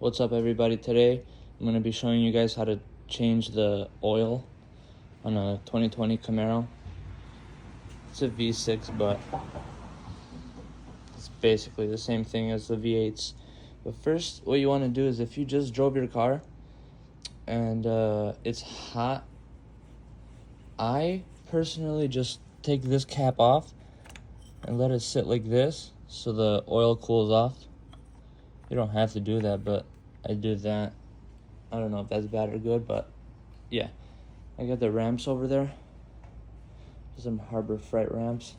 What's up, everybody? Today I'm going to be showing you guys how to change the oil on a 2020 Camaro. It's a V6, but it's basically the same thing as the V8s. But first, what you want to do is, if you just drove your car and it's hot, I personally just take this cap off and let it sit like this so the oil cools off. You don't have to do that, but I do that. I don't know if that's bad or good, but yeah. I got the ramps over there. Some Harbor Freight ramps.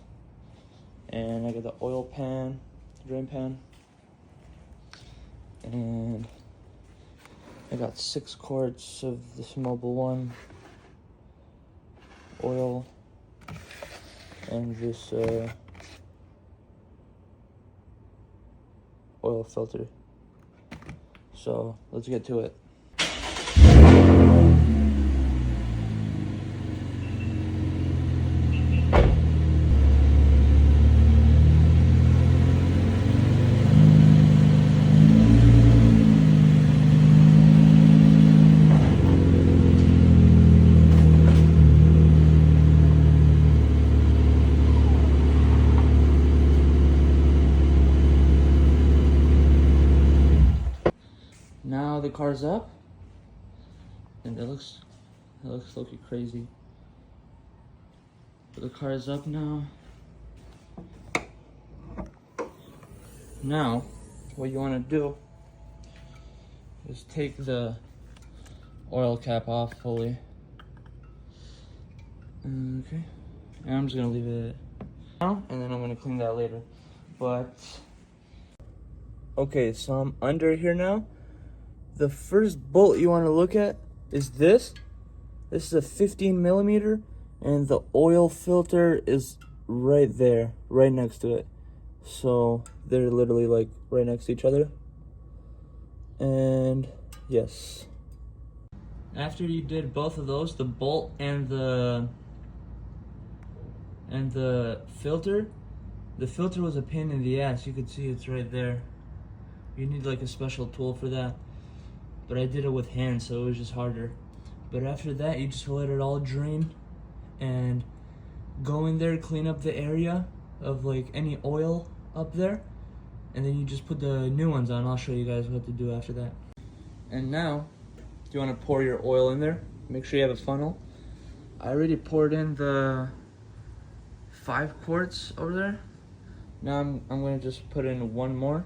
And I got the oil pan, drain pan. And I got 6 quarts of this Mobile One oil. And this oil filter. So let's get to it. Now the car's up, and it looks low-key crazy. But the car is up now. Now, what you want to do is take the oil cap off fully. Okay, and I'm just gonna leave it now, and then I'm gonna clean that later. But okay, so I'm under here now. The first bolt you want to look at is this. This is a 15 millimeter, and the oil filter is right there, right next to it. So they're literally like right next to each other. And yes. After you did both of those, the bolt and the filter, the filter was a pain in the ass. You could see it's right there. You need like a special tool for that. But I did it with hands, so it was just harder. But after that, you just let it all drain and go in there, clean up the area of like any oil up there, and then you just put the new ones on. I'll show you guys what to do after that. And now, you want to pour your oil in there. Make sure you have a funnel. I already poured in the 5 quarts over there. Now I'm going to just put in 1 more.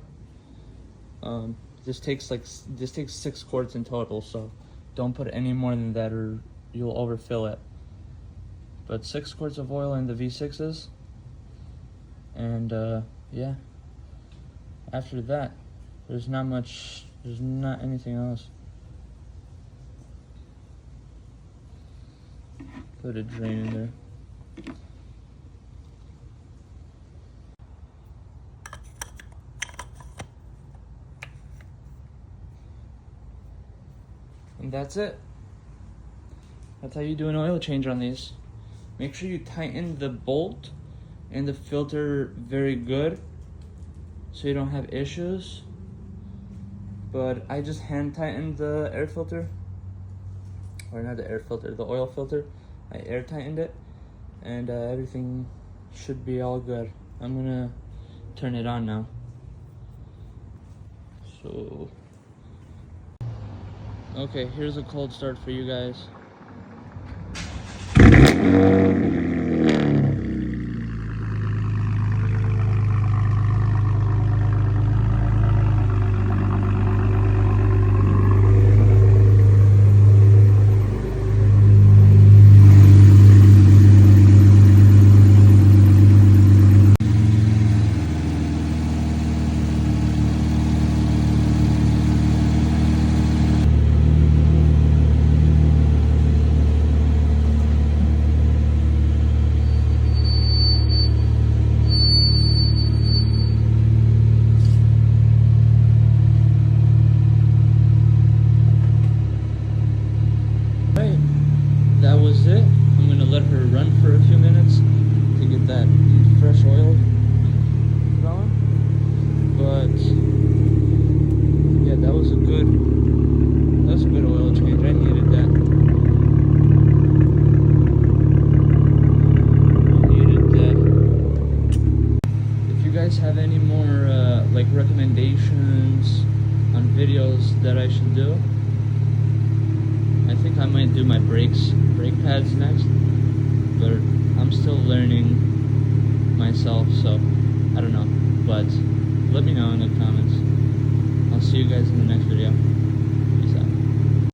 This takes 6 quarts in total, so don't put any more than that or you'll overfill it. But 6 quarts of oil in the V6s, and yeah. After that, there's not anything else. Put a drain in there. And that's it. That's how you do an oil change on these. Make sure you tighten the bolt and the filter very good so you don't have issues. But I just hand tightened the air filter. Or not the air filter, the oil filter. I air tightened it, and everything should be all good. I'm gonna turn it on now. So okay, here's a cold start for you guys. That was it. I'm gonna let her run for a few minutes to get that fresh oil going. But yeah, that was a good guys have any more like recommendations on videos that I should do, I think I might do my brake pads next, but I'm still learning myself, so I don't know. But let me know in the comments. I'll see you guys in the next video.